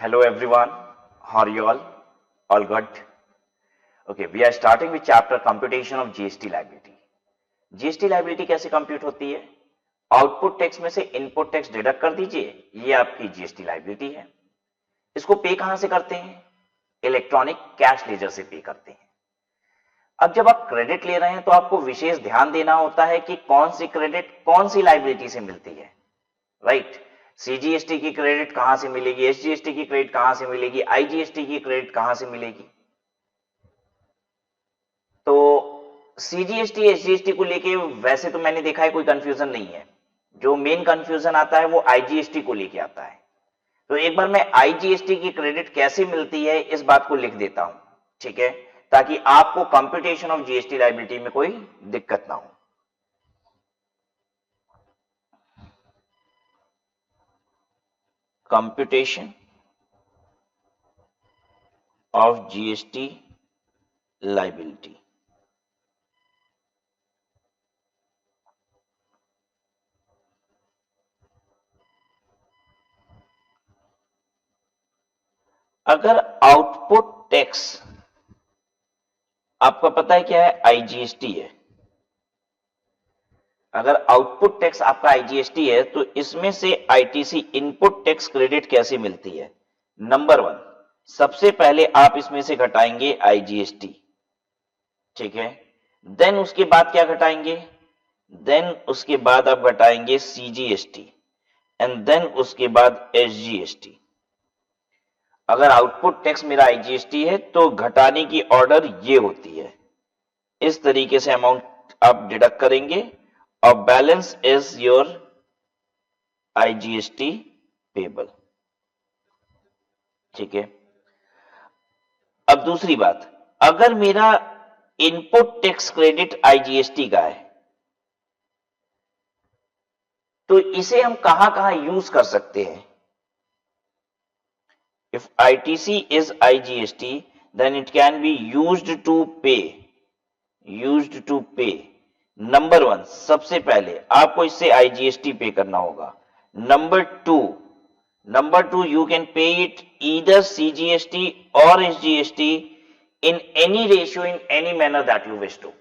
Hello everyone, how are you all? All good? Okay, we are starting with chapter computation of GST liability. GST liability कैसे compute होती है? Output tax में से input tax deduct कर दीजिए, ये आपकी GST लाइबिलिटी है। इसको पे कहां से करते हैं? इलेक्ट्रॉनिक कैश लेजर से पे करते हैं। अब जब आप क्रेडिट ले रहे हैं तो आपको विशेष ध्यान देना होता है कि कौन सी क्रेडिट कौन सी लाइबिलिटी से मिलती है, राइट? सीजीएसटी की क्रेडिट कहां से मिलेगी, एसजीएसटी की क्रेडिट कहां से मिलेगी, आईजीएसटी की क्रेडिट कहां से मिलेगी? तो सीजीएसटी एसजीएसटी को लेके वैसे तो मैंने देखा है कोई कंफ्यूजन नहीं है। जो मेन कंफ्यूजन आता है वो आईजीएसटी को लेके आता है। तो एक बार मैं आईजीएसटी की क्रेडिट कैसे मिलती है इस बात को लिख देता हूं, ठीक है, ताकि आपको कंप्यूटेशन ऑफ जीएसटी लायबिलिटी में कोई दिक्कत ना हो। Computation of GST liability. अगर आउटपुट टैक्स आपका पता है क्या है, आईजीएसटी है। अगर आउटपुट टैक्स आपका आईजीएसटी है तो इसमें से आईटीसी इनपुट टैक्स क्रेडिट कैसे मिलती है? नंबर 1, सबसे पहले आप इसमें से घटाएंगे आईजीएसटी, ठीक है। देन उसके बाद क्या घटाएंगे? देन उसके बाद आप घटाएंगे सीजीएसटी एंड देन उसके बाद एसजीएसटी। अगर आउटपुट टैक्स मेरा आईजीएसटी है तो घटाने की ऑर्डर ये होती है, इस तरीके से अमाउंट आप डिडक्ट करेंगे और balance is your IGST payable, ठीक है। अब दूसरी बात, अगर मेरा इनपुट टैक्स क्रेडिट आईजीएसटी का है तो इसे हम कहां कहां यूज कर सकते हैं? If ITC is IGST, then it can be used to pay. Number 1, सबसे पहले आपको इससे IGST पे करना होगा। Number 2, you can pay it either CGST or SGST in any ratio, in any manner that you wish to.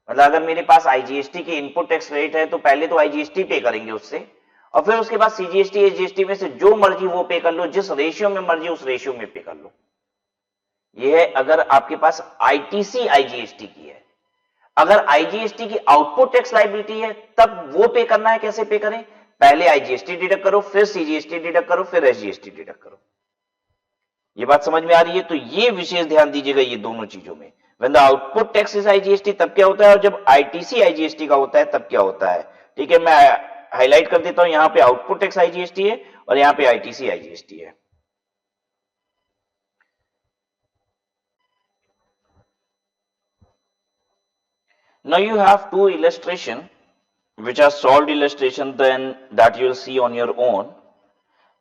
मतलब अगर मेरे पास IGST के इनपुट टैक्स रेट है तो पहले तो IGST पे करेंगे उससे, और फिर उसके बाद सीजीएसटी एसजीएसटी में से जो मर्जी वो पे कर लो, जिस रेशियो में मर्जी उस रेशियो में पे कर लो। ये है अगर आपके पास आईटीसी आईजीएसटी की है। अगर आईजीएसटी की आउटपुट टैक्स लायबिलिटी है तब वो पे करना है, कैसे पे करें? पहले आईजीएसटी डिडक्ट करो, फिर सीजीएसटी डिडक्ट करो, फिर एसजीएसटी डिडक्ट करो। ये बात समझ में आ रही है? तो ये विशेष ध्यान दीजिएगा ये दोनों चीजों में। When the output tax is IGST तब क्या होता है, और जब आईटीसी आईजीएसटी का होता है तब क्या होता है, ठीक है। मैं हाईलाइट कर देता हूं, यहां पे आउटपुट टैक्स आईजीएसटी है और यहां पे आईटीसी आईजीएसटी है। Now you have two illustration which are solved illustration then that you will see on your own,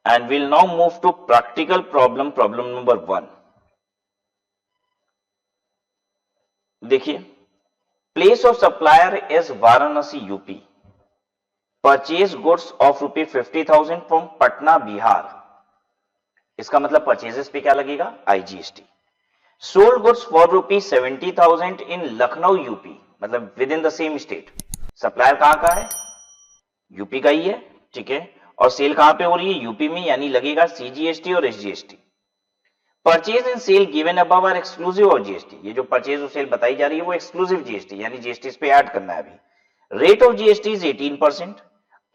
and we'll now move to practical problem number 1. देखिए, place of supplier is Varanasi UP, purchase goods of ₹50,000 from Patna Bihar. इसका मतलब purchases पे क्या लगेगा? IGST. Sold goods for ₹70,000 in Lucknow UP, मतलब within the same state. Supplier कहां का है? यूपी का ही है, ठीक है। और सेल कहां पे हो रही है? यूपी में, यानी लगेगा सीजीएसटी और SGST. Purchase and sale given above are exclusive of GST. ये जो परचेज और सेल बताई जा रही है वो एक्सक्लूसिव जीएसटी, यानी जीएसटी पे ऐड करना है अभी। Rate of GST is 18%।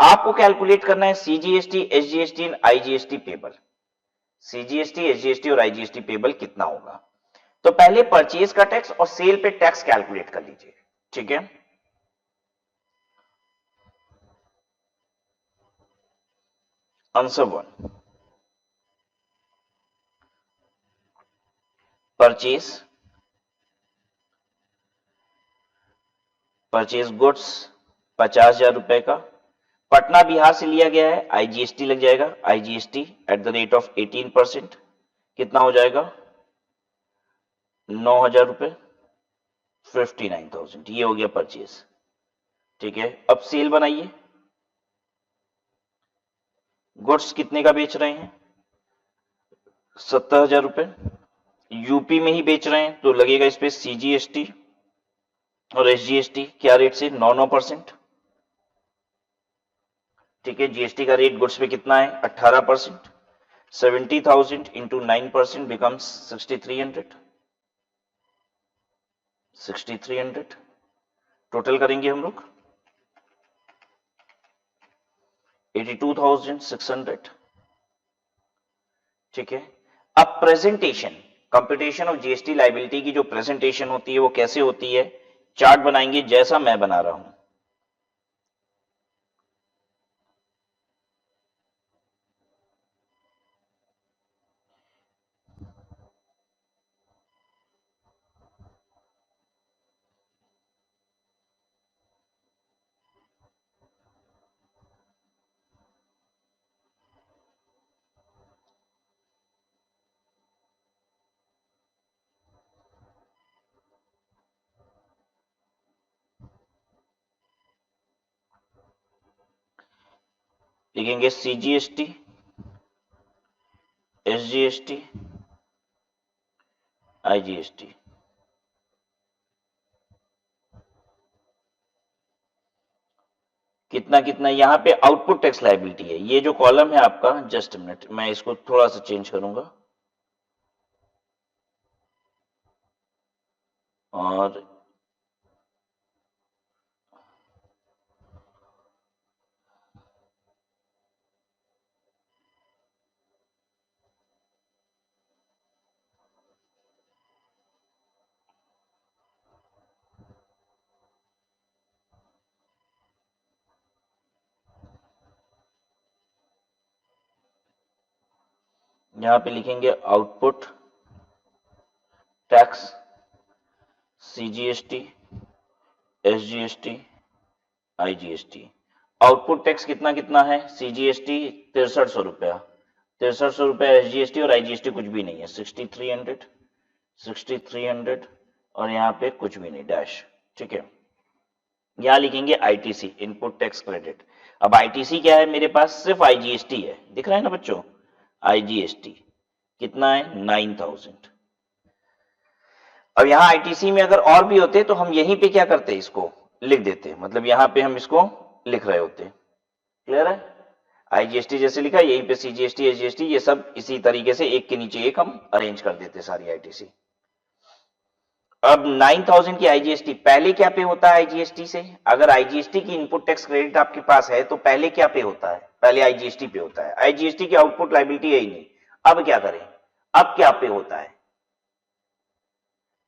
आपको कैलकुलेट करना है CGST, SGST and IGST payable. CGST, SGST और आईजीएसटी पेबल कितना होगा? तो पहले परचेज का टैक्स और सेल पे टैक्स कैलकुलेट कर लीजिए, ठीक है। आंसर 1, परचेज गुड्स 50,000 रुपए का, पटना बिहार से लिया गया है, आईजीएसटी लग जाएगा, IGST eight the rate of 18%, कितना हो जाएगा? 9,000 रुपए, 59,000। ये हो गया परचेज, ठीक है। अब सेल बनाइए। गुड्स कितने का बेच रहे हैं? 70,000 रुपए। यूपी में ही बेच रहे हैं तो लगेगा इस पे सीजीएसटी और एसजीएसटी। क्या रेट से? 9%। ठीक है, जीएसटी का रेट गुड्स पे कितना है? 18%। 70,000 इंटू 9% बिकम्स 6300। 6300 टोटल करेंगे हम लोग 82,600। ठीक है, अब presentation, computation of GST liability की जो प्रेजेंटेशन होती है वो कैसे होती है? चार्ट बनाएंगे जैसा मैं बना रहा हूं। लिखेंगे सीजीएसटी, एसजीएसटी, आईजीएसटी। कितना कितना? यहां पे आउटपुट टैक्स लायबिलिटी है। ये जो कॉलम है आपका, जस्ट मिनट मैं इसको थोड़ा सा चेंज करूंगा और यहां पे लिखेंगे output tax, CGST, SGST, IGST. Output tax कितना कितना है? सीजीएसटी 6300 रुपया, 6300 रुपया। एसजीएसटी और आईजीएसटी कुछ भी नहीं है, 6300, 6300 और यहाँ पे कुछ भी नहीं, डैश। ठीक है, यहां लिखेंगे आईटीसी, इनपुट टैक्स क्रेडिट। अब आईटीसी क्या है मेरे पास? सिर्फ आईजीएसटी है, दिख रहा है ना बच्चों? आईजीएसटी कितना है? 9,000। अब यहाँ आईटीसी में अगर और भी होते तो हम यहीं पे क्या करते? इसको लिख देते, मतलब यहाँ पे हम इसको लिख रहे होते। क्लियर है? आईजीएसटी जैसे लिखा, यहीं पे सीजीएसटी, एसजीएसटी, ये सब इसी तरीके से एक के नीचे एक हम अरेंज कर देते सारी आईटीसी। अब 9,000 की आईजीएसटी पहले क्या पे होता है? आईजीएसटी से अगर आईजीएसटी की इनपुट टैक्स क्रेडिट आपके पास है तो पहले क्या पे होता है? पहले आईजीएसटी पे होता है। आईजीएसटी की आउटपुट लायबिलिटी है ही नहीं। अब क्या करें? अब क्या पे होता है?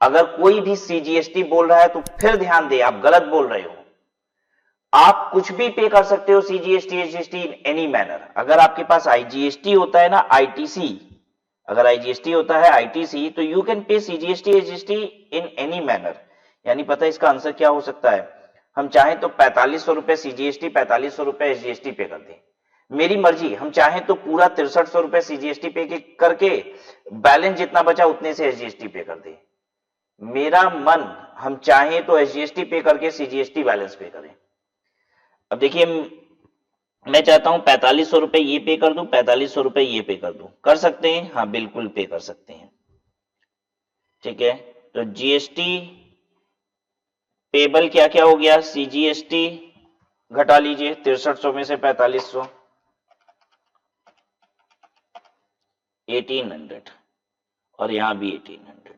अगर कोई भी सीजीएसटी बोल रहा है तो फिर ध्यान दे, आप गलत बोल रहे हो। आप कुछ भी पे कर सकते हो CGST, SGST in any manner. अगर आपके पास आईजीएसटी होता है ना, आईटीसी, अगर आईजीएसटी होता है आईटीसी, तो you can pay CGST, SGST in any manner. यानी पता है इसका आंसर क्या हो सकता है? हम चाहें तो 4500 रुपए सीजीएसटी, 4500 रुपए एसजीएसटी पे कर दें, मेरी मर्जी। हम चाहें तो पूरा 6300 रुपए सीजीएसटी पे करके बैलेंस जितना बचा उतने से एसजीएसटी पे कर दें, मेरा मन। हम चाहें तो एसजीएसटी पे करके सीजीएसटी बैलेंस पे करें। अब देखिए, मैं चाहता हूं 4500 रुपए ये पे कर दूं, 4500 रुपए ये पे कर दूं। कर सकते हैं? हाँ बिल्कुल पे कर सकते हैं। ठीक है, तो जीएसटी पेबल क्या क्या हो गया? सीजीएसटी घटा लीजिए 6300 में से 4500, 1800 और यहां भी 1800।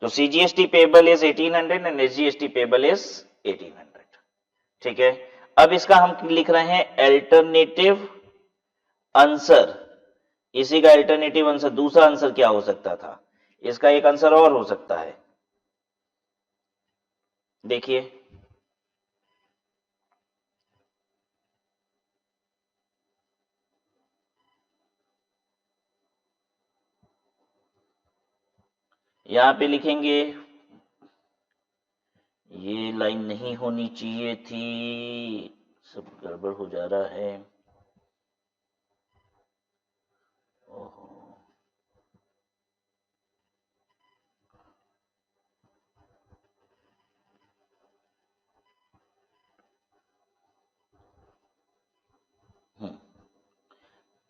तो CGST payable is 1800 and SGST payable is 1800। ठीक है, अब इसका हम लिख रहे हैं अल्टरनेटिव आंसर। इसी का अल्टरनेटिव आंसर, दूसरा आंसर क्या हो सकता था? इसका एक आंसर और हो सकता है, देखिए। यहां पे लिखेंगे, ये लाइन नहीं होनी चाहिए थी, सब गड़बड़ हो जा रहा है। ओहो,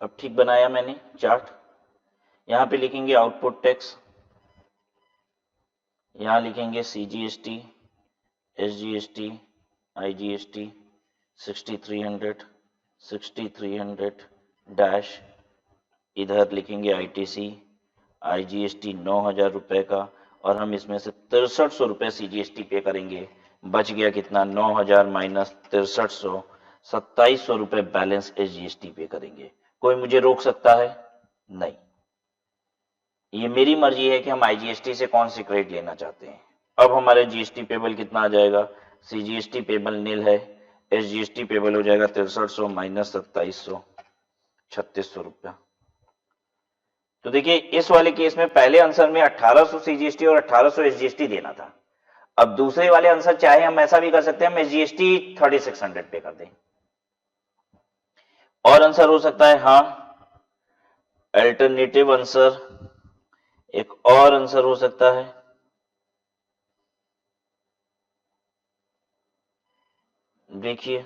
अब ठीक बनाया मैंने चार्ट। यहां पे लिखेंगे आउटपुट टैक्स, यहां लिखेंगे CGST, SGST, IGST 6300, 6300 डैश, इधर लिखेंगे ITC, IGST 9,000 रुपए का, और हम इसमें से 6300 रुपए CGST पे करेंगे। बच गया कितना, 9,000 माइनस 6300, 2700 रुपए बैलेंस SGST पे करेंगे। कोई मुझे रोक सकता है? नहीं। ये मेरी मर्जी है कि हम IGST से कौन सी क्रेडिट लेना चाहते हैं। अब हमारे GST पेबल कितना आ जाएगा, CGST पेबल नील है, SGST पेबल हो जाएगा 6300 माइनस 2700, 3600 रुपया। तो देखिए इस वाले केस में पहले आंसर में 1800 CGST और 1800 SGST देना था। अब दूसरे वाले आंसर चाहे हम ऐसा भी कर सकते हैं, हम SGST 3600 पे कर दें। और आंसर हो सकता है, हाँ अल्टरनेटिव आंसर, एक और आंसर हो सकता है, देखिए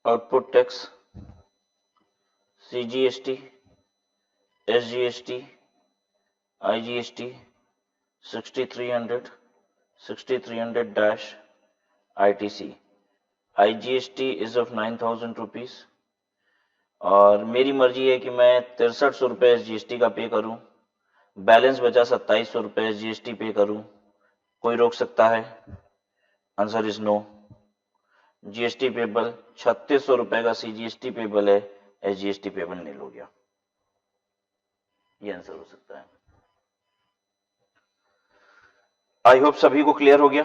output tax, CGST, SGST, IGST 6300, 6300 dash ITC, IGST is of 9,000 rupees, और मेरी मर्जी है कि मैं 6300 रुपये SGST का पे करूं, बैलेंस बचा 2700 रुपये SGST पे करूं। कोई रोक सकता है? Answer is no. GST payable 3600 रुपए का CGST पेबल है, SGST पेबल नहीं हो गया। ये आंसर हो सकता है। आई होप सभी को क्लियर हो गया।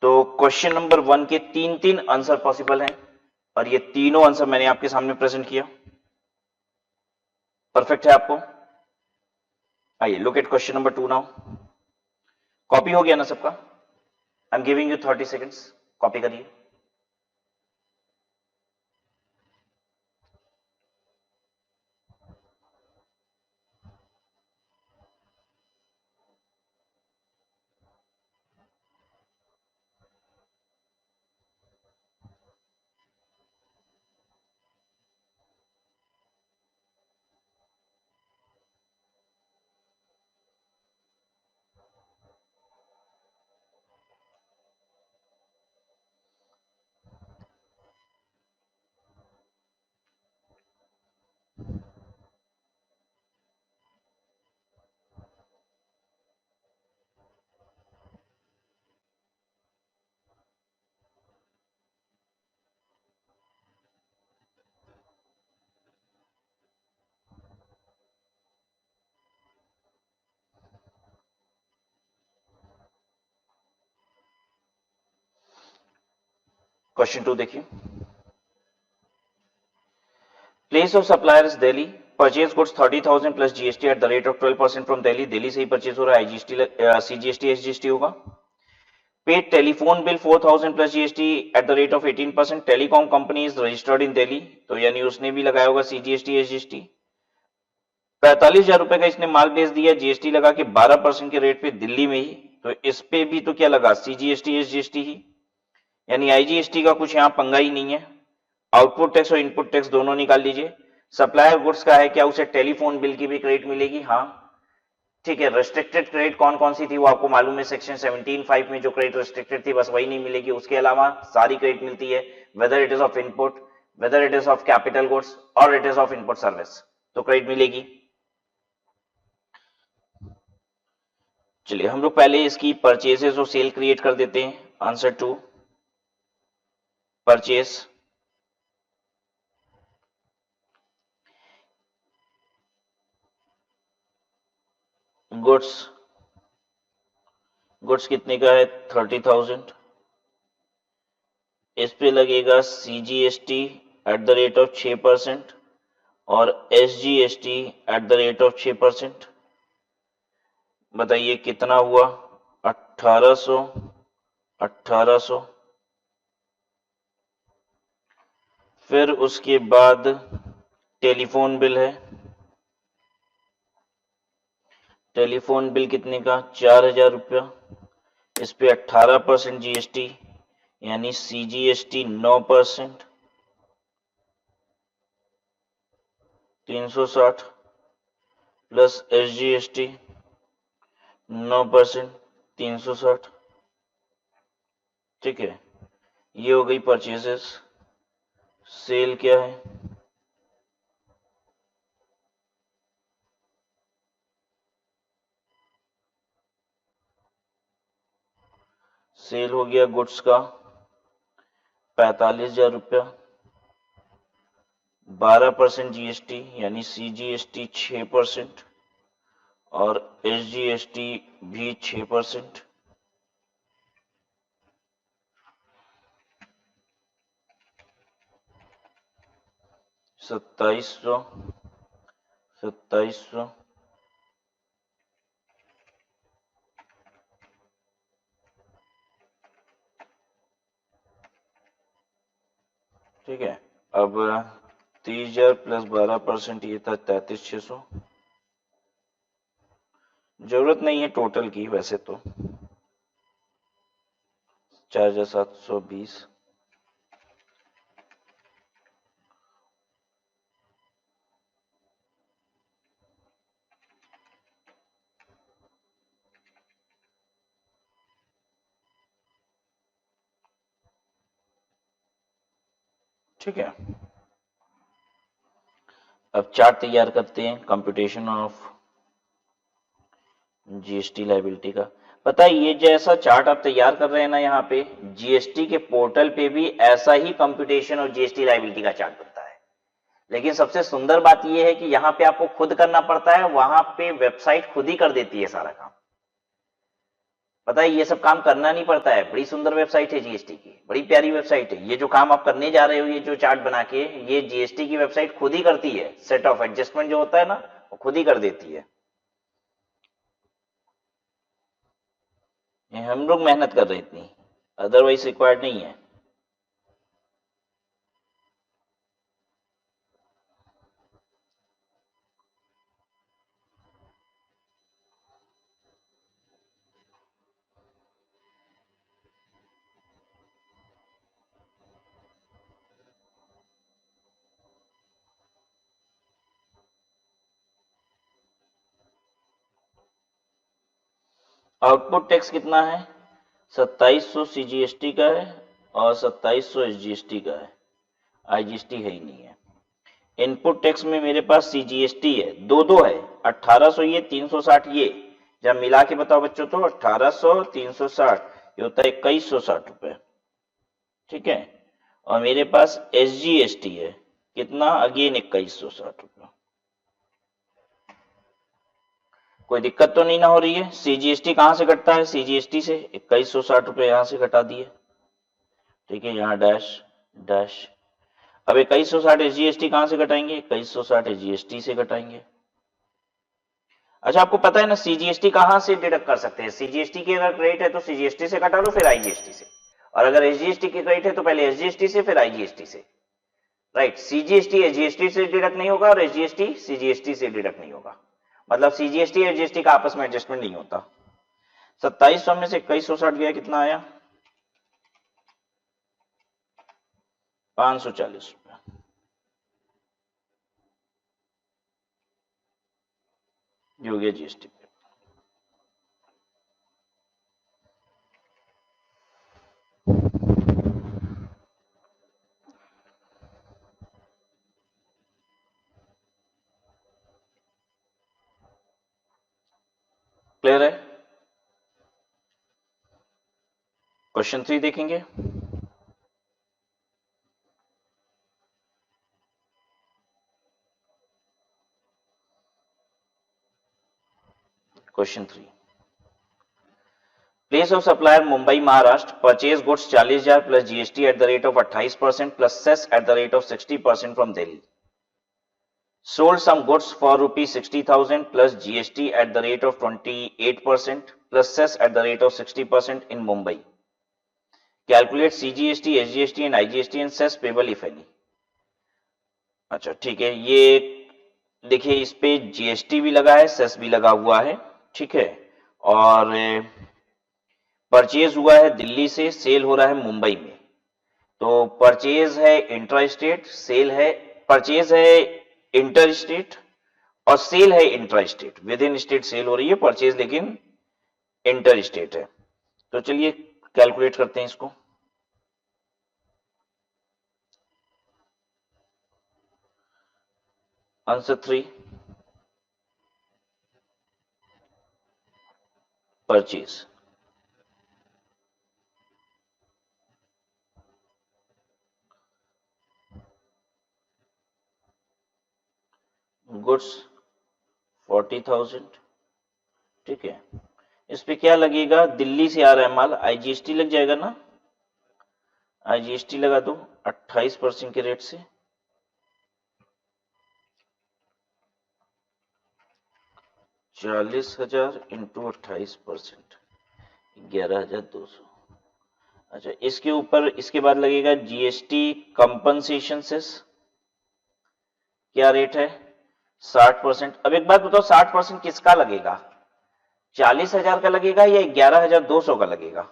तो क्वेश्चन नंबर 1 के तीन आंसर पॉसिबल हैं, और ये तीनों आंसर मैंने आपके सामने प्रेजेंट किया। परफेक्ट है आपको? आइए look at question number 2 now. Copy हो गया ना सबका? I am giving you 30 seconds, copy करिए। क्वेश्चन 2 देखिए। Place of supplier is Delhi, purchase goods 30,000 plus GST eight the rate of 12% from Delhi. Delhi से ही परचेज हो रहा है, CGST SGST होगा। Paid telephone bill 4,000 plus GST eight the rate of 18%। Telecom company is registered in Delhi, तो यानी उसने भी लगाया होगा CGST SGST। 45,000 रुपए का इसने माल बेच दिया, GST लगा के 12% के रेट पे दिल्ली में ही, तो इस पे भी तो क्या लगा, CGST SGST ही, यानी IGST का कुछ यहां पंगा ही नहीं है। आउटपुट टैक्स और इनपुट टैक्स दोनों निकाल लीजिए। सप्लायर गुड्स का है, क्या उसे टेलीफोन बिल की भी क्रेडिट मिलेगी? हाँ ठीक है। रेस्ट्रिक्टेड क्रेडिट कौन कौन सी थी वो आपको मालूम है, सेक्शन 17(5) में जो क्रेडिट रेस्ट्रिक्टेड थी बस वही नहीं मिलेगी, उसके अलावा सारी क्रेडिट मिलती है, whether it is of input, whether it is of capital goods और it is of input service, तो क्रेडिट मिलेगी। चलिए हम लोग पहले इसकी परचेजेस और सेल क्रिएट कर देते हैं। आंसर 2, परचेज गुड्स, गुड्स कितने का है, 30,000। इस पे लगेगा CGST eight the rate of 6% और SGST eight the rate of 6%। बताइए कितना हुआ? 1800, 1800। फिर उसके बाद टेलीफोन बिल है। टेलीफोन बिल कितने का? 4000 रुपया। इस पे 18% जीएसटी, यानी सीजीएसटी 9%, 360 प्लस एसजीएसटी 9%, 360। ठीक है, ये हो गई परचेजेस। सेल क्या है? सेल हो गया गुड्स का 45,000 रुपया, 12% जीएसटी यानी सीजीएसटी 6% और एसजीएसटी भी 6%। 2700, 2700। ठीक है, अब 30,000 प्लस 12%, ये था 33,600। जरूरत नहीं है टोटल की वैसे तो। 4,720। ठीक है, अब चार्ट तैयार करते हैं कंप्यूटेशन ऑफ जीएसटी लायबिलिटी का। पता है ये जैसा चार्ट आप तैयार कर रहे हैं ना, यहाँ पे जीएसटी के पोर्टल पे भी ऐसा ही कंप्यूटेशन और जीएसटी लायबिलिटी का चार्ट बनता है। लेकिन सबसे सुंदर बात यह है कि यहाँ पे आपको खुद करना पड़ता है, वहां पे वेबसाइट खुद ही कर देती है सारा काम। पता है ये सब काम करना नहीं पड़ता है। बड़ी सुंदर वेबसाइट है जीएसटी की, बड़ी प्यारी वेबसाइट है। ये जो काम आप करने जा रहे हो, ये जो चार्ट बना के, ये जीएसटी की वेबसाइट खुद ही करती है। सेट ऑफ एडजस्टमेंट जो होता है ना, वो खुद ही कर देती है। ये हम लोग मेहनत कर रहे इतनी, अदरवाइज रिक्वायर्ड नहीं है। आउटपुट टैक्स कितना है? 2700 सीजीएसटी का है और 2700 एसजीएसटी का है। आईजीएसटी है ही नहीं है। इनपुट टैक्स में मेरे पास सीजीएसटी है, दो दो है, 1800 ये, 360 ये। जब मिला के बताओ बच्चों तो 1800, 360, ये होता है 2160 रुपए। ठीक है, और मेरे पास एसजीएसटी है कितना? अगेन 2160 रुपए। कोई दिक्कत तो नहीं ना हो रही है? सीजीएसटी कहां से घटता है? सीजीएसटी से 2160 रुपए यहां से घटा दिए। ठीक है, यहाँ डैश डैश। अब 2160 एसजीएसटी कहां से घटाएंगे? 2160 एसजीएसटी से घटाएंगे। अच्छा, आपको पता है ना सीजीएसटी कहां से डिडक्ट कर सकते हैं? सीजीएसटी की अगर क्रेडिट है तो सीजीएसटी से घटा लो, फिर आईजीएसटी से। और अगर एसजीएसटी की क्रेडिट है तो पहले एसजीएसटी से, फिर आईजीएसटी से। राइट, सीजीएसटी एसजीएसटी से डिडक्ट नहीं होगा और एसजीएसटी सीजीएसटी से डिडक्ट नहीं होगा। मतलब सीजीएसटी और एसजीएसटी का आपस में एडजस्टमेंट नहीं होता। 2700 में से 2160 गया, कितना आया? 540 रुपया। ये हो गया जीएसटी पे। क्लियर है? क्वेश्चन 3 देखेंगे। Question 3, place of supplier Mumbai Maharashtra, purchase goods 40,000 plus GST at the rate of 28% plus cess at the rate of 60% from Delhi. sold some goods for rupees 60,000 plus GST at the rate of 28% plus cess at the rate of 60% in Mumbai. Calculate CGST, SGST and IGST and cess payable if any. अच्छा ठीक है, ये देखिए इस पे GST भी लगा है, सेस भी लगा हुआ है, ठीक है। और परचेज हुआ है दिल्ली से, सेल हो रहा है मुंबई में। तो परचेज है इंट्रा स्टेट, सेल है, परचेज है इंटर स्टेट और सेल है intra state. Within state sale हो रही है, परचेज लेकिन इंटर स्टेट है। तो चलिए कैलकुलेट करते हैं इसको। Answer 3, purchase. गुड्स 40,000, ठीक है। इस पे क्या लगेगा, दिल्ली से आ रहा है माल, आईजीएसटी लग जाएगा ना, आईजीएसटी लगा दो 28% के रेट से। 40,000 इंटू 28%, 11,200। अच्छा, इसके ऊपर इसके बाद लगेगा जीएसटी कंपनसेशन सेस, क्या रेट है 60%। अब एक बात बताओ, 60% किसका लगेगा, 40,000 का लगेगा या 11,200 का लगेगा,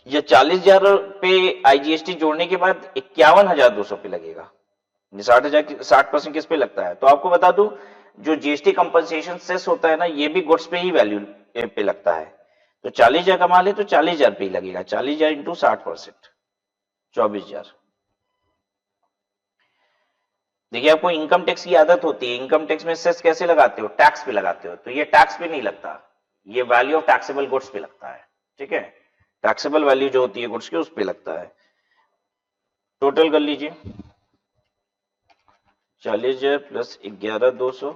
या 40,000 पे आईजीएसटी जोड़ने के बाद 51,200 पे लगेगा। 60,000 60% किस पे लगता है, तो आपको बता दूं, जो जीएसटी कंपनसेशन सेस होता है ना, ये भी गुड्स पे ही वैल्यू पे लगता है। तो 40,000 का माल है तो 40,000 पे ही लगेगा, 40,000 इंटू 60%, 24,000। देखिए आपको इनकम टैक्स की आदत होती है, इनकम टैक्स में सेस कैसे लगाते हो, टैक्स पे लगाते हो, तो ये टैक्स पे नहीं लगता, ये वैल्यू ऑफ टैक्सेबल गुड्स पे लगता है, ठीक है। टैक्सेबल वैल्यू जो होती है गुड्स की, उस पे लगता है। टोटल कर लीजिए, 40,000 प्लस 11,200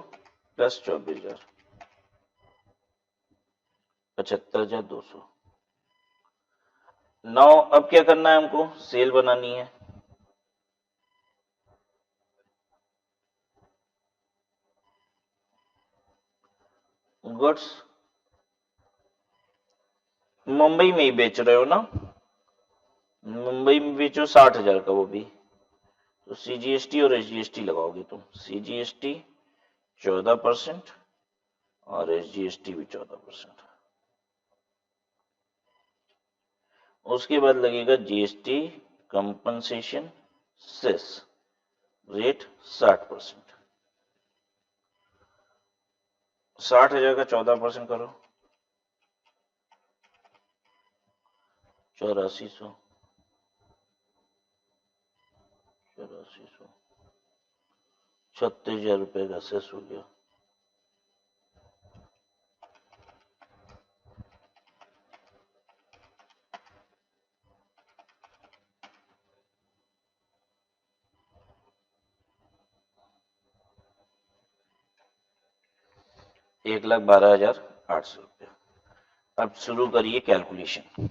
प्लस 24,000, 75,200। नौ, अब क्या करना है हमको, सेल बनानी है। गुड्स मुंबई में ही बेच रहे हो ना, मुंबई में बेचो 60,000 का, वो भी तो सीजीएसटी और एसजीएसटी लगाओगे तुम, सीजीएसटी 14% और एसजीएसटी भी 14%। उसके बाद लगेगा जीएसटी कंपनसेशन सेस रेट 60%। 60,000 का 14% करो, 8400, 8400, 36,000 रुपए का सेस हो गया। एक लाख 12,800 रुपये। अब शुरू करिए कैलकुलेशन।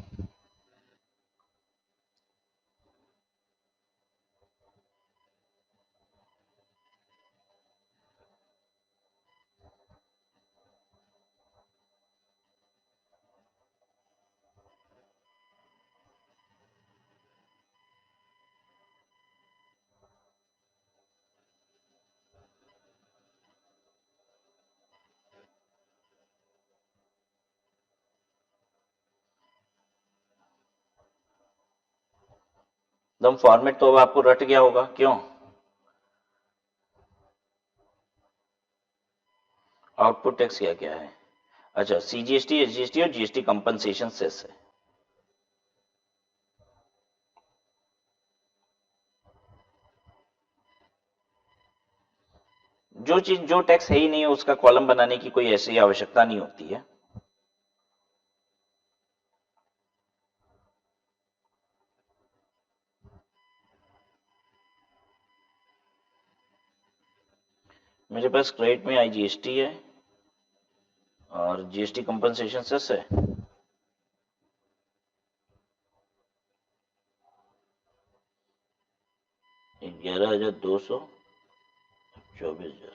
एकदम फॉर्मेट तो अब आपको रट गया होगा, क्यों, आउटपुट टैक्स क्या क्या है। अच्छा, सीजीएसटी, एसजीएसटी और जीएसटी कंपनसेशन सेस है। जो चीज जो टैक्स है ही नहीं है, उसका कॉलम बनाने की कोई ऐसी आवश्यकता नहीं होती है। मेरे पास क्रेडिट में आईजीएसटी है और जीएसटी कंपनसेशन सेस है। $11,200 24,000।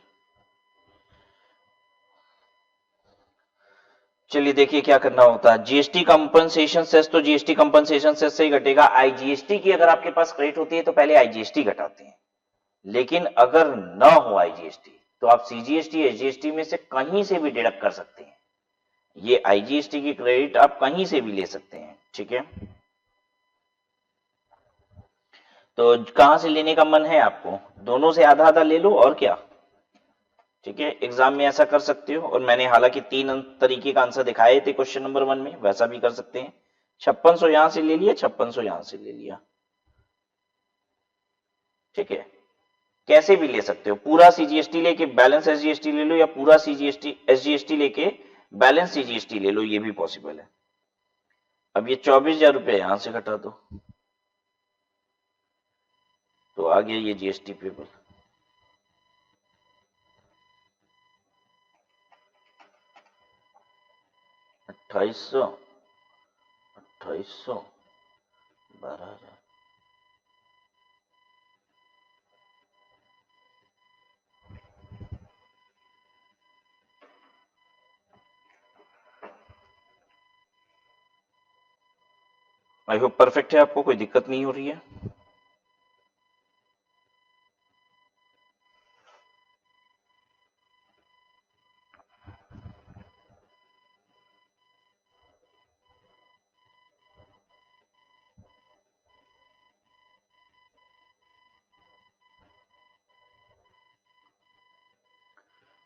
चलिए देखिए क्या करना होता है। जीएसटी कंपनसेशन सेस तो जीएसटी कंपनसेशन सेस से ही घटेगा। आईजीएसटी की अगर आपके पास क्रेडिट होती है तो पहले आईजीएसटी घटाते हैं, लेकिन अगर ना हो आईजीएसटी तो आप सीजीएसटी एसजीएसटी में से कहीं से भी डिडक्ट कर सकते हैं। ये आईजीएसटी की क्रेडिट आप कहीं से भी ले सकते हैं, ठीक है। तो कहां से लेने का मन है आपको, दोनों से आधा आधा ले लो और क्या, ठीक है। एग्जाम में ऐसा कर सकते हो, और मैंने हालांकि 3 तरीके का आंसर दिखाए थे क्वेश्चन नंबर 1 में, वैसा भी कर सकते हैं। 5600 यहां से ले लिया, 5600 यहां से ले लिया, ठीक है। कैसे भी ले सकते हो, पूरा सीजीएसटी लेके बैलेंस एसजीएसटी ले लो, या पूरा सीजीएसटी एसजीएसटी लेके बैलेंस सीजीएसटी ले लो, ये भी पॉसिबल है। अब ये 24,000 रुपये यहां से घटा दो तो आ गया ये जीएसटी पेबल। अट्ठाईस सौ 12,000। आई होप परफेक्ट है, आपको कोई दिक्कत नहीं हो रही है।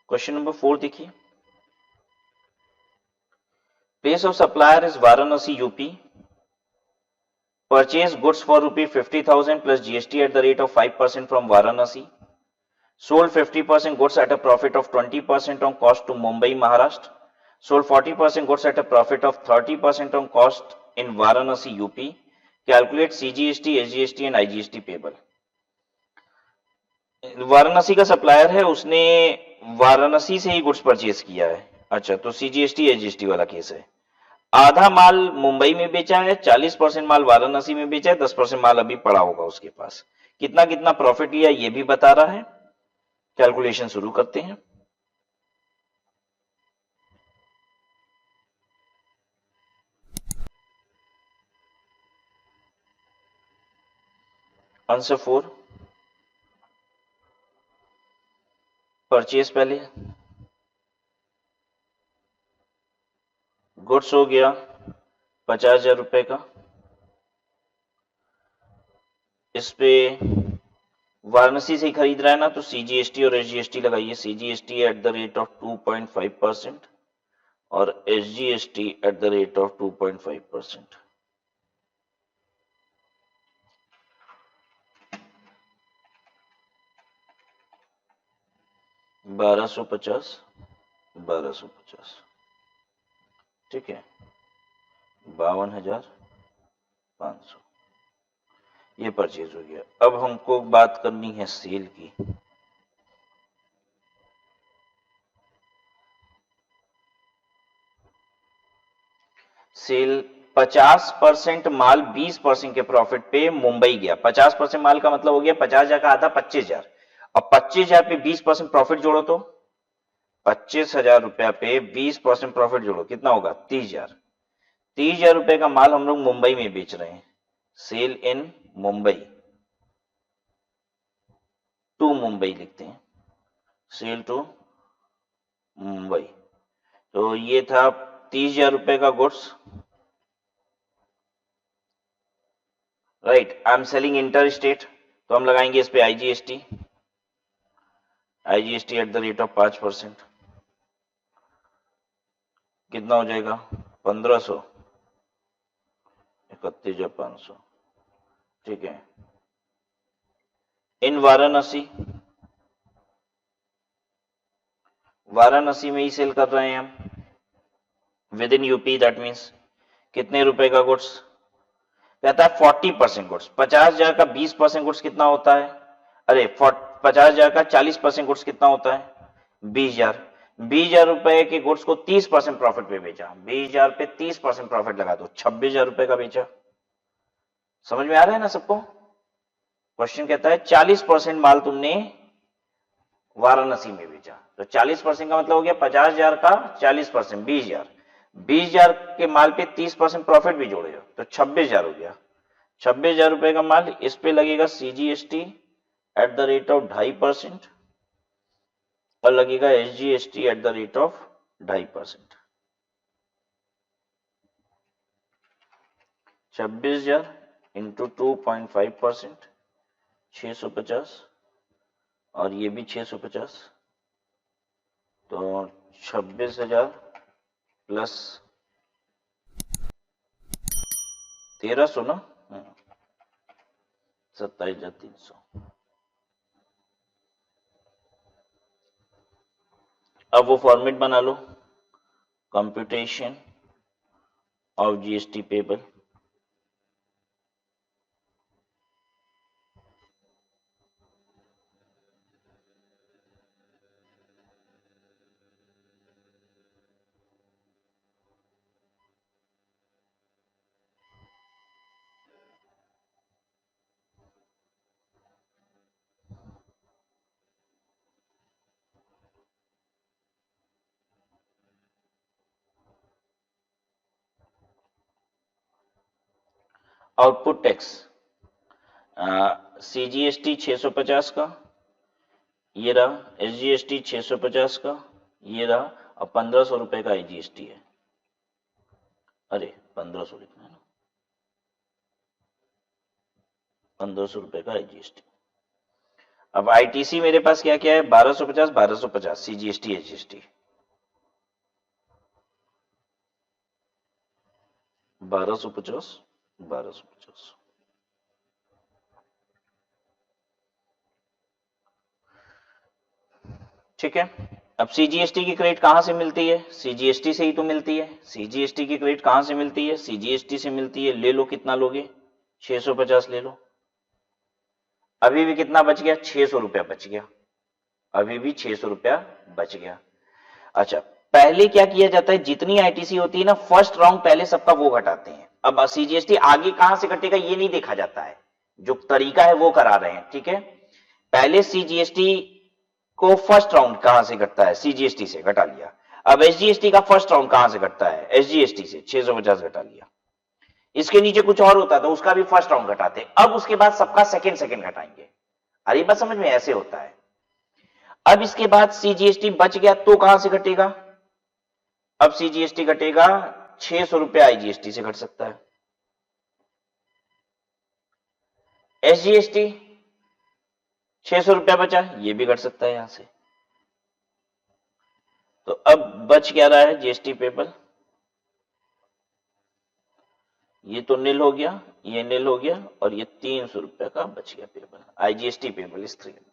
क्वेश्चन नंबर 4 देखिए। Place of supplier is Varanasi UP. Purchase goods for rupee 50,000 plus GST at the rate of 5% from Varanasi. Sold 50% goods at a profit of 20% on cost to Mumbai, Maharashtra. Sold 40% goods at a profit of 30% on cost in Varanasi, UP. Calculate CGST, SGST and IGST payable. Varanasi का supplier है, उसने वाराणसी से ही goods purchase किया है। अच्छा, तो CGST SGST वाला case है। आधा माल मुंबई में बेचा है, 40% माल वाराणसी में बेचा है, 10% माल अभी पड़ा होगा उसके पास। कितना कितना प्रॉफिट लिया ये भी बता रहा है। कैलकुलेशन शुरू करते हैं। आंसर 4, परचेज पहले गुड्स हो गया 50,000 रुपए का, इस पे वाराणसी से ही खरीद रहा है ना, तो सीजीएसटी और एसजीएसटी लगाइए। CGST eight the rate of 2.5% और SGST eight the rate of 2.5%। बारह सौ पचास, ठीक है। 52,500 ये परचेज हो गया। अब हमको बात करनी है सेल की। सेल 50% माल 20% के प्रॉफिट पे मुंबई गया। 50% माल का मतलब हो गया 50,000 का आधा 25,000। अब 25,000 पे 20% प्रॉफिट जोड़ो तो 25,000 रुपया पे 20% प्रॉफिट जोड़ो कितना होगा 30,000। 30,000 रुपए का माल हम लोग मुंबई में बेच रहे हैं। Sale in Mumbai, to Mumbai लिखते हैं, सेल टू मुंबई। तो ये था 30,000 रुपए का goods, right. I am selling inter state, तो हम लगाएंगे इस पे IGST eight the rate of 5%। कितना हो जाएगा 1500, 31,500, ठीक है। इन वाराणसी, वाराणसी में ही सेल कर रहे हैं हम, with in UP, that means कितने रुपए का गुड्स कहता है 40% गुड्स। 50,000 का 20% गुड्स कितना होता है, अरे 50,000 का 40% गुड्स कितना होता है 20,000। 20,000 रुपए के गुड्स को 30% प्रॉफिट पे बेचा। 20,000 पे 30% प्रॉफिट लगा दो, 26,000 रुपए का बेचा। समझ में आ रहा है ना सबको। क्वेश्चन कहता है 40% माल तुमने वाराणसी में बेचा। तो 40% का मतलब हो गया 50,000 का 40%, 20,000। 20,000 के माल पे 30% प्रॉफिट भी जोड़े तो 26,000 हो गया। 26,000 रुपए का माल, इस पे लगेगा CGST eight the rate of 2.5% और लगेगा SGST eight the rate of 2.5%। 26,000 into 2.5%, 650, और ये भी 650, तो 26,000 प्लस 1,300 ना, 27,300। अब वो फॉर्मेट बना लो, computation of GST payable. Output tax CGST 650 का, ये रहा SGST 650 का, ये रहा, अब 1,500 रुपए का IGST है। अरे 1,500 लिखना है ना, 1,500 रुपए का IGST। अब ITC मेरे पास क्या क्या है, 1,250, 1,250 CGST SGST, 1,250, 1,250। ठीक है। अब CGST की क्रेडिट कहां से मिलती है, CGST से ही तो मिलती है। CGST की क्रेडिट कहां से मिलती है, CGST से मिलती है। ले लो, कितना लोगे, 650 ले लो। अभी भी कितना बच गया, 600 रुपया बच गया, अभी भी 600 रुपया बच गया। अच्छा, पहले क्या किया जाता है, जितनी ITC होती है ना, फर्स्ट राउंड पहले सबका वो घटाते हैं। अब CGST आगे कहां से कटेगा ये नहीं देखा जाता है, जो तरीका है वो करा रहे हैं। ठीक है, पहले CGST को फर्स्ट राउंड कहां से घटता है, CGST से घटा लिया। अब SGST का फर्स्ट राउंड कहां से घटता है, SGST से, 650 घटा लिया। इसके नीचे कुछ और होता था, उसका भी फर्स्ट राउंड घटाते। अब उसके बाद सबका सेकेंड सेकेंड घटाएंगे। अरे बात समझ में, ऐसे होता है। अब इसके बाद CGST बच गया तो कहां से घटेगा, अब CGST घटेगा, 600 रुपया IGST से घट सकता है। SGST 600 रुपया बचा, ये भी घट सकता है यहां से। तो अब बच क्या रहा है, GST पेबल, ये तो नील हो गया, ये नील हो गया, और ये 300 रुपया का बच गया पेबल। IGST payable is 300।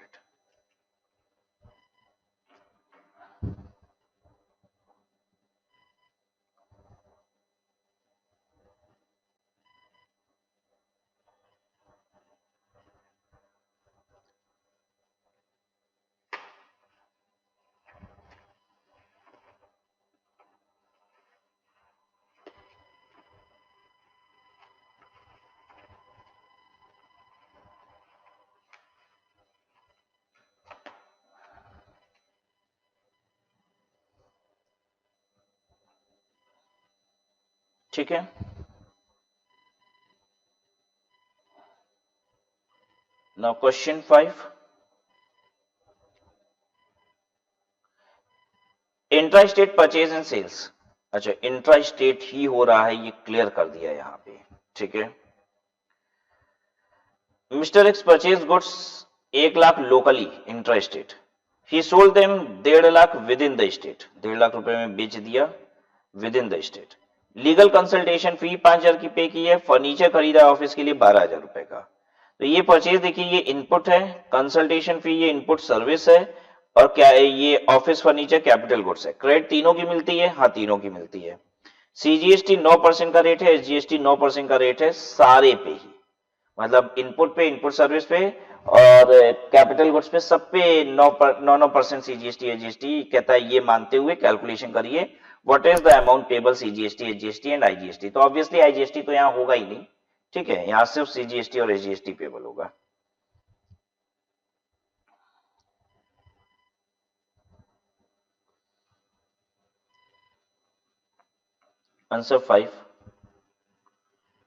ठीक है, now question 5, intra state purchase and sales. अच्छा, इंट्रा स्टेट ही हो रहा है, ये क्लियर कर दिया यहां पे। ठीक है, mister X purchase goods 1,00,000 locally intra state, he sold them 1,50,000 within the state, 1,50,000 रुपए में बेच दिया within the state. Legal consultation fee 5,000 की पे की है, फर्नीचर खरीदा ऑफिस के लिए 12,000 रुपए का। तो ये परचेज देखिए, ये इनपुट है, कंसल्टेशन फी ये इनपुट सर्विस है, और क्या है, ये ऑफिस फर्नीचर कैपिटल गुड्स है। क्रेडिट तीनों की मिलती है, हाँ तीनों की मिलती है। CGST 9% का रेट है, SGST 9% का रेट है, सारे पे ही, मतलब इनपुट पे, इनपुट सर्विस पे, और कैपिटल गुड्स पे, सब पे 9% CGST SGST कहता है। ये मानते हुए कैलकुलेशन करिए, what is the amount payable CGST SGST and IGST। तो ऑब्वियसली IGST तो यहां होगा ही नहीं। ठीक है, यहां सिर्फ CGST और SGST पेबल होगा। Answer 5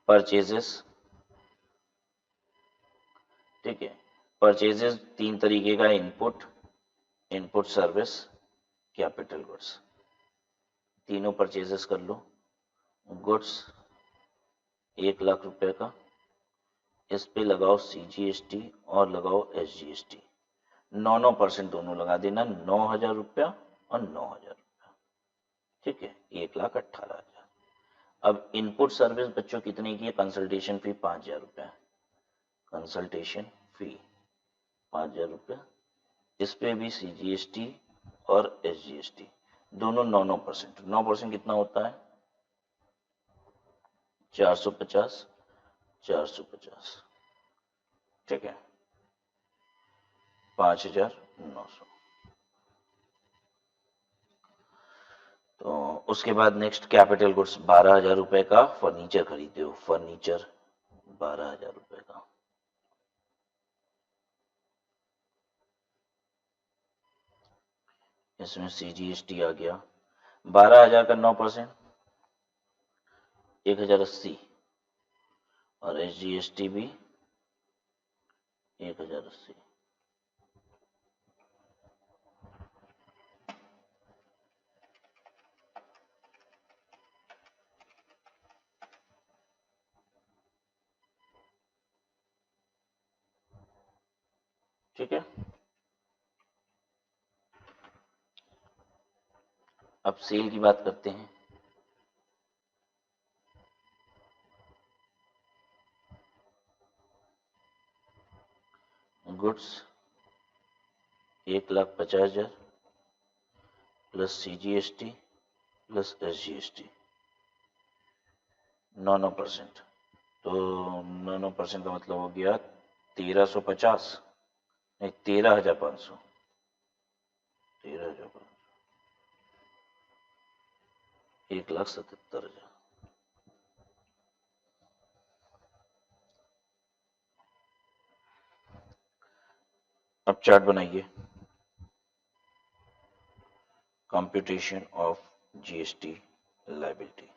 purchases. ठीक है, परचेजेस 3 तरीके का, input, input service, capital goods. तीनों परचेजेस कर लो। गुड्स 1 लाख रुपए का, इस पे लगाओ CGST और लगाओ SGST। 9% दोनों लगा देना, 9,000 रुपया और 9,000 रुपया। ठीक है, 1,18,000। अब इनपुट सर्विस बच्चों कितने की है? कंसल्टेशन फी 5,000 रुपया, कंसल्टेशन फी 5,000 रुपया। इस पे भी CGST और SGST दोनों 9% 9% कितना होता है? 450, 450। ठीक है, 5,900। तो उसके बाद नेक्स्ट कैपिटल गुड्स 12,000 रुपए का फर्नीचर खरीदते हो, फर्नीचर 12,000 रुपए का। इसमें CGST आ गया 12,000 का 9%, 1,080 और SGST भी 1,080। ठीक है, अब सेल की बात करते हैं। Goods 1,50,000 plus CGST plus SGST 9% तो 9% का मतलब हो गया 1,350, नहीं 13,500, 13,500, 1,77,000। अब चार्ट बनाइए, computation of GST liability.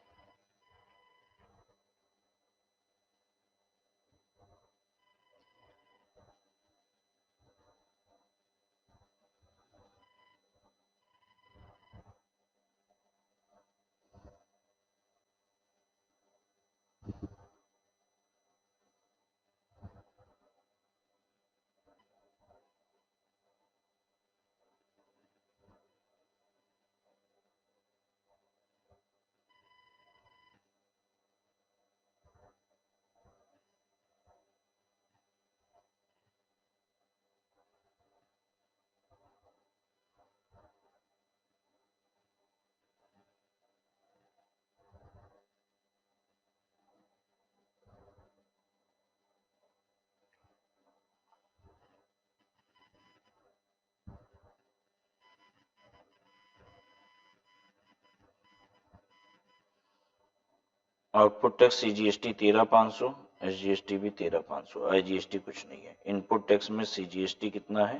Output tax CGST 13,500, SGST भी 13,500, IGST कुछ नहीं है। इनपुट टैक्स में CGST कितना है,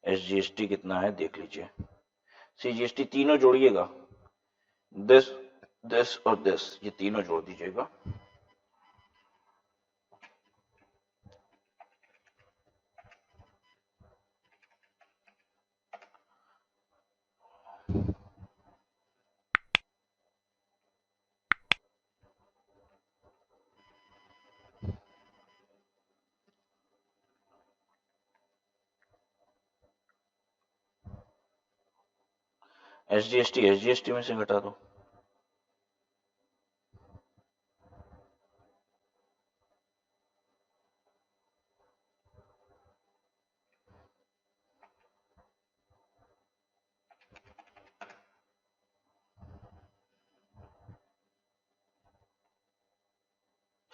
SGST कितना है देख लीजिए। CGST तीनों जोड़िएगा, दिस दिस और दिस, ये तीनों जोड़ दीजिएगा। SGST में से घटा दो।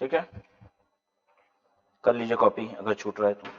ठीक है, कर लीजिए कॉपी अगर छूट रहा है तो।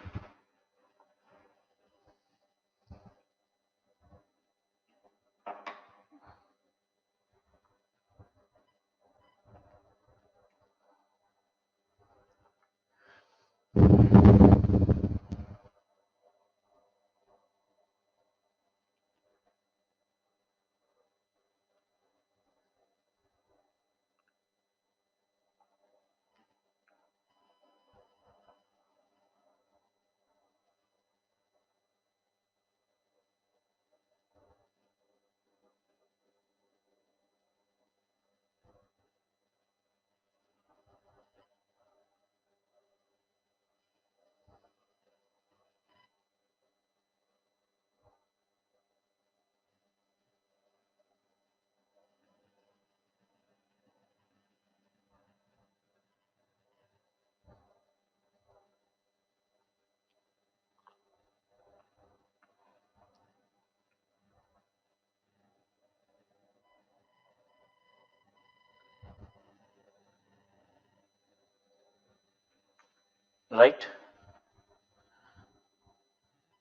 right?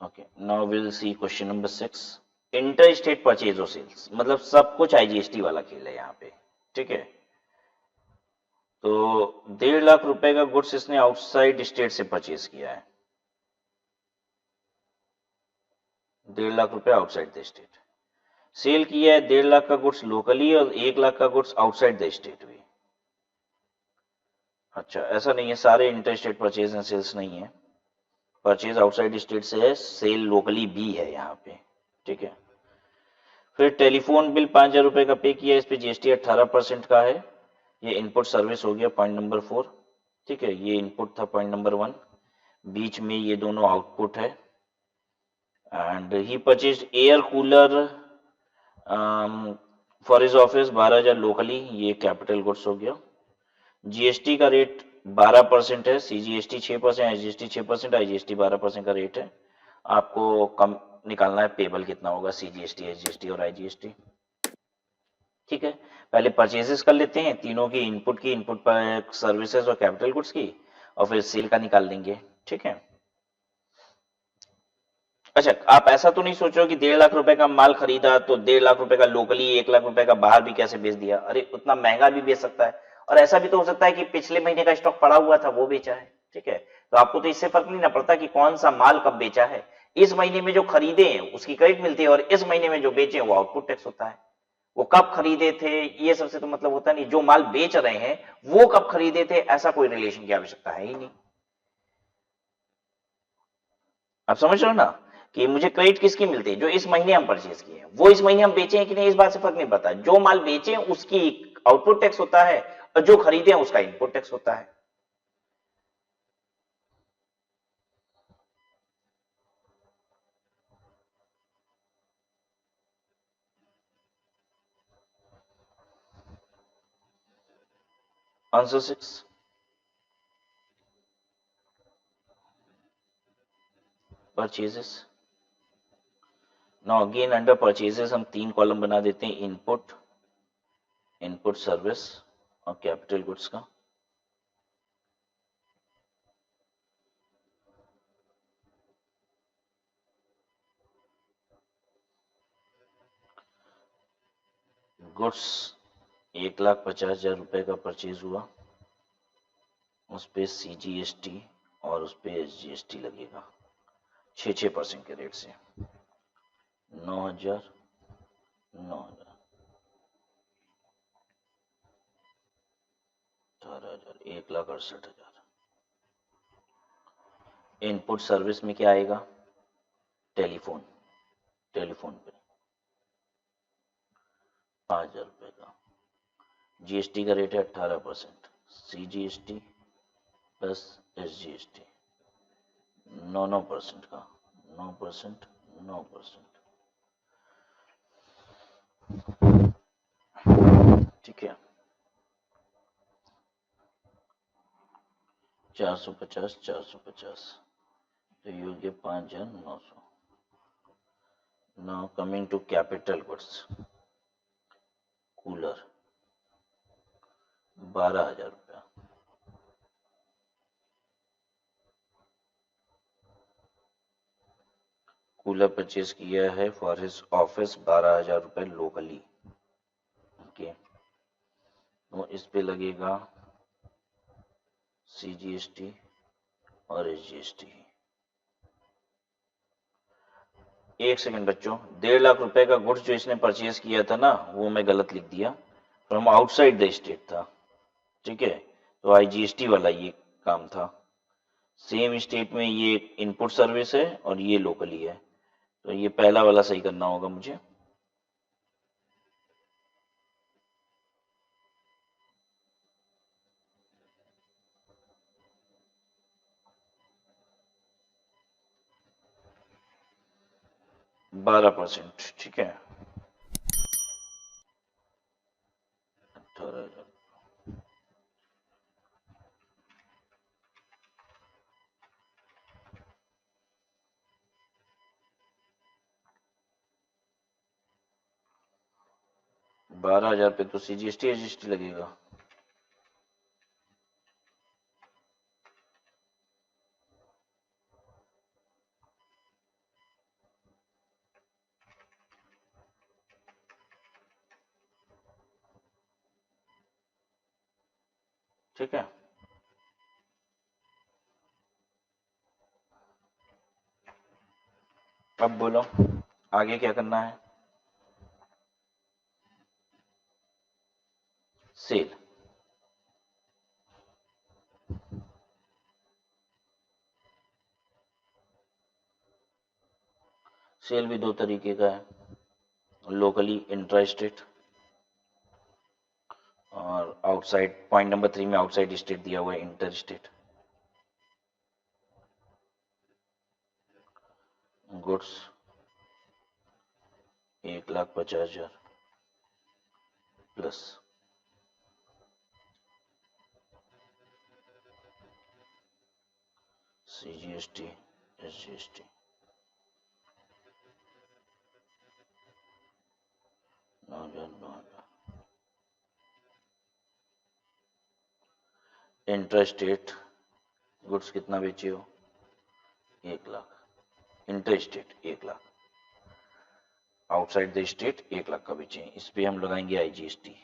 Okay, now we'll see question number 6. Inter state purchase और सेल्स, मतलब सब कुछ आईजीएसटी वाला खेल है यहाँ पे, ठीक है। तो 1.5 लाख रुपए का गुड्स इसने आउटसाइड स्टेट से परचेज किया है, 1.5 लाख रुपए आउटसाइड द स्टेट। सेल किया है 1.5 लाख का गुड्स लोकली और 1 लाख का गुड्स आउटसाइड द स्टेट भी। अच्छा, ऐसा नहीं है, सारे inter state purchase and sales नहीं है, परचेज आउटसाइड स्टेट से है, सेल लोकली भी है यहाँ पे, ठीक है। फिर टेलीफोन बिल 5,000 रुपए का पे किया, इस पे जीएसटी 18% का है। ये इनपुट सर्विस हो गया, पॉइंट नंबर 4, ठीक है। ये इनपुट था पॉइंट नंबर 1, बीच में ये दोनों आउटपुट है। And he purchase air cooler for his office 12,000 locally, ये कैपिटल गुड्स हो गया। जीएसटी का रेट 12% है, सीजीएसटी 6%, आईजीएसटी 6%, आईजीएसटी 12% का रेट है। आपको कम निकालना है पेबल कितना होगा, सीजीएसटी, एसजीएसटी और आईजीएसटी, ठीक है। पहले परचेजेस कर लेते हैं तीनों की, इनपुट पर सर्विसेज और कैपिटल गुड्स की, और फिर सेल का निकाल देंगे, ठीक है। अच्छा, आप ऐसा तो नहीं सोचो कि 1.5 लाख रुपए का माल खरीदा तो 1.5 लाख रुपए का लोकली, 1 लाख रुपए का बाहर भी कैसे बेच दिया। अरे उतना महंगा भी बेच सकता है, और ऐसा भी तो हो सकता है कि पिछले महीने का स्टॉक पड़ा हुआ था वो बेचा है, ठीक है। तो आपको तो इससे फर्क नहीं ना पड़ता कि कौन सा माल कब बेचा है। इस महीने में जो खरीदे हैं उसकी क्रेडिट मिलती है, और इस महीने में जो बेचे वो आउटपुट टैक्स होता है। वो कब खरीदे थे ये सबसे तो मतलब होता नहीं, जो माल बेच रहे हैं वो कब खरीदे थे ऐसा कोई रिलेशन की आवश्यकता है ही नहीं। आप समझ रहे हो ना, कि मुझे क्रेडिट किसकी मिलती है, जो इस महीने हम परचेज किए हैं, वो इस महीने हम बेचे हैं कि नहीं इस बात से फर्क नहीं पड़ता। जो माल बेचे हैं उसकी आउटपुट टैक्स होता है, और जो खरीदे हैं उसका इनपुट टैक्स होता है। Answer 6, purchases. Now again under purchases हम 3 कॉलम बना देते हैं, इनपुट, इनपुट सर्विस और कैपिटल गुड्स का। गुड्स 1,50,000 रुपए का परचेज हुआ, उस पे सीजीएसटी और उस पे एसजीएसटी लगेगा 6% के रेट से, 9,000, 9,000, 18,000, 1,68,000। इनपुट सर्विस में क्या आएगा, टेलीफोन, टेलीफोन पे 5,000 रुपए का, जीएसटी का रेट है 18%, सीजीएसटी प्लस एसजीएसटी 9% का, 9%, 9%, ठीक है। 450, 450, तो ये हो गया 5,900। Now coming to capital goods, cooler 12,000 रुपया, कूलर परचेज किया है फॉर हिज ऑफिस 12,000 रुपए लोकली, ओके। तो इस पे लगेगा सीजीएसटी और एसजीएसटी। एक सेकंड बच्चों, 1.5 लाख रुपए का गुड्स जो इसने परचेज किया था ना, वो मैं गलत लिख दिया, फ्रॉम आउटसाइड द स्टेट था, ठीक है। तो आईजीएसटी वाला ये काम था, सेम स्टेट में ये इनपुट सर्विस है और ये लोकली है, तो ये पहला वाला सही करना होगा मुझे। बारह परसेंट, ठीक है, 18,000, 12,000 पे तो सीजीएसटी एसजीएसटी लगेगा। ठीक है, अब बोलो आगे क्या करना है। सेल, सेल भी दो तरीके का है, लोकली इंट्रा स्टेट और आउटसाइड। पॉइंट नंबर 3 में आउटसाइड स्टेट दिया हुआ है, inter state. Goods 1,50,000 plus CGST SGST 9,000। Inter state goods कितना बेचे हो, 1,00,000। Inter state 1,00,000, outside the state 1,00,000 का बेचे। इस पे हम लगाएंगे IGST।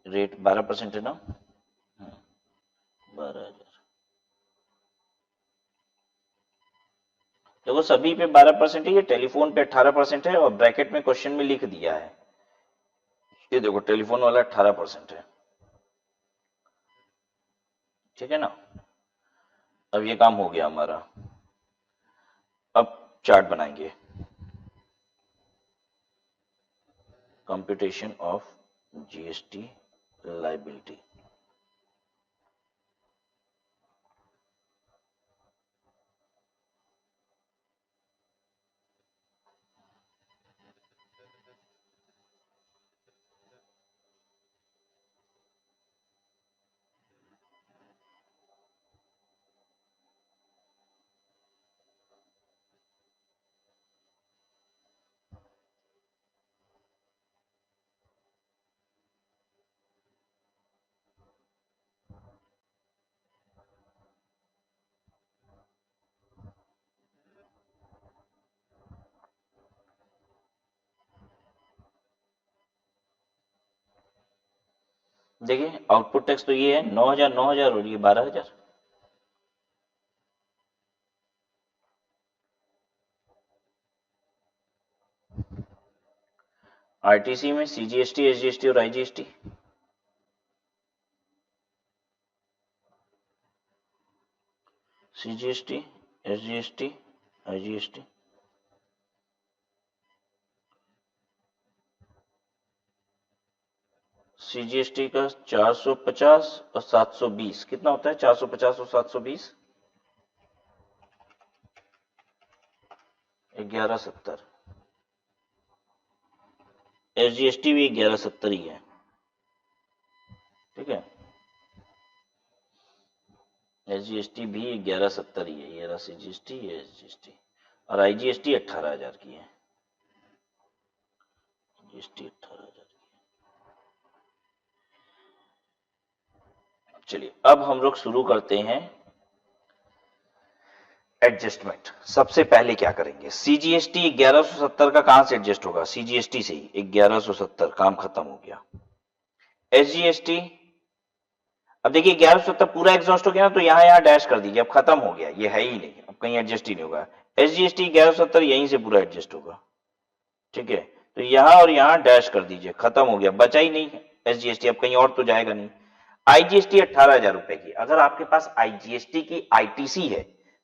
रेट 12% है ना, 12,000। देखो सभी पे 12% है, ये टेलीफोन पे 18% है और ब्रैकेट में क्वेश्चन में लिख दिया है। ये देखो टेलीफोन वाला 18% है, ठीक है ना। अब ये काम हो गया हमारा। अब चार्ट बनाएंगे, कंप्यूटेशन ऑफ GST लाइबिलिटी। देखिए आउटपुट टैक्स तो ये है 9,000 9,000 और ये 12,000। RTC में CGST SGST और IGST। CGST SGST IGST। CGST का 450 और 720 कितना होता है, 450 और 720 1170। SGST भी 1170 ही है, ठीक है। SGST भी 1170 ही है, ये रहा CGST ये SGST। और IGST 18,000 की है, GST 18,000 की। चलिए अब हम लोग शुरू करते हैं एडजस्टमेंट। सबसे पहले क्या करेंगे, CGST 1170 का कहां से एडजस्ट होगा, CGST से ही 1170, काम खत्म हो गया। SGST अब देखिए 1170 पूरा एग्जॉस्ट हो गया ना, तो यहां डैश कर दीजिए, अब खत्म हो गया, ये है ही नहीं, अब कहीं एडजस्ट ही नहीं होगा। SGST 1170 यहीं से पूरा एडजस्ट होगा, ठीक है। तो यहां और यहां डैश कर दीजिए, खत्म हो गया, बचा ही नहीं SGST, अब कहीं और तो जाएगा नहीं। IGST 18,000 रुपए की, अगर आपके पास IGST की ITC है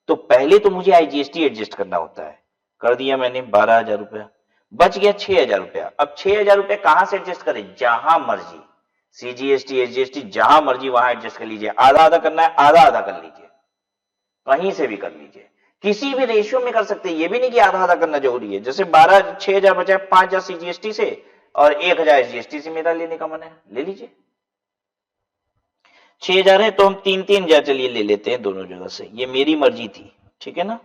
तो पहले तो मुझे IGST एडजस्ट करना होता है, कर दिया मैंने 12,000 रुपया, बच गया 6,000 रुपया। अब 6,000 रुपया कहां से एडजस्ट करें, जहां मर्जी, CGST SGST जहां मर्जी वहां एडजस्ट कर लीजिए। आधा आधा करना है, आधा आधा कर लीजिए, कहीं से भी कर लीजिए, किसी भी रेशियो में कर सकते हैं, ये भी नहीं कि आधा आधा करना जरूरी है। जैसे 6,000 बचा है, 5,000 CGST से और 1,000 SGST से मेरा लेने का मन है, ले लीजिए। 6,000 है तो हम 3,000 चलिए ले लेते हैं दोनों जगह से, ये मेरी मर्जी थी, ठीक है ना।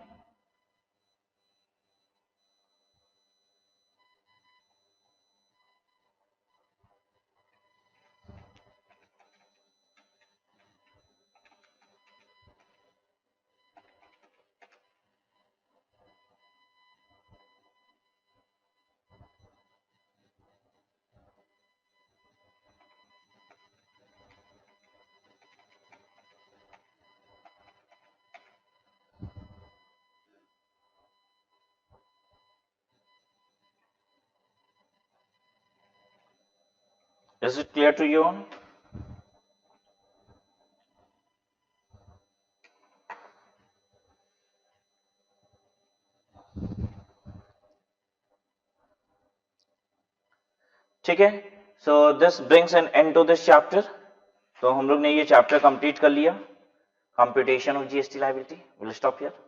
Is it clear to you all? ठीक है, so this brings an end to this chapter. तो हम लोग ने ये चैप्टर कंप्लीट कर लिया, computation of GST liability. We'll stop here.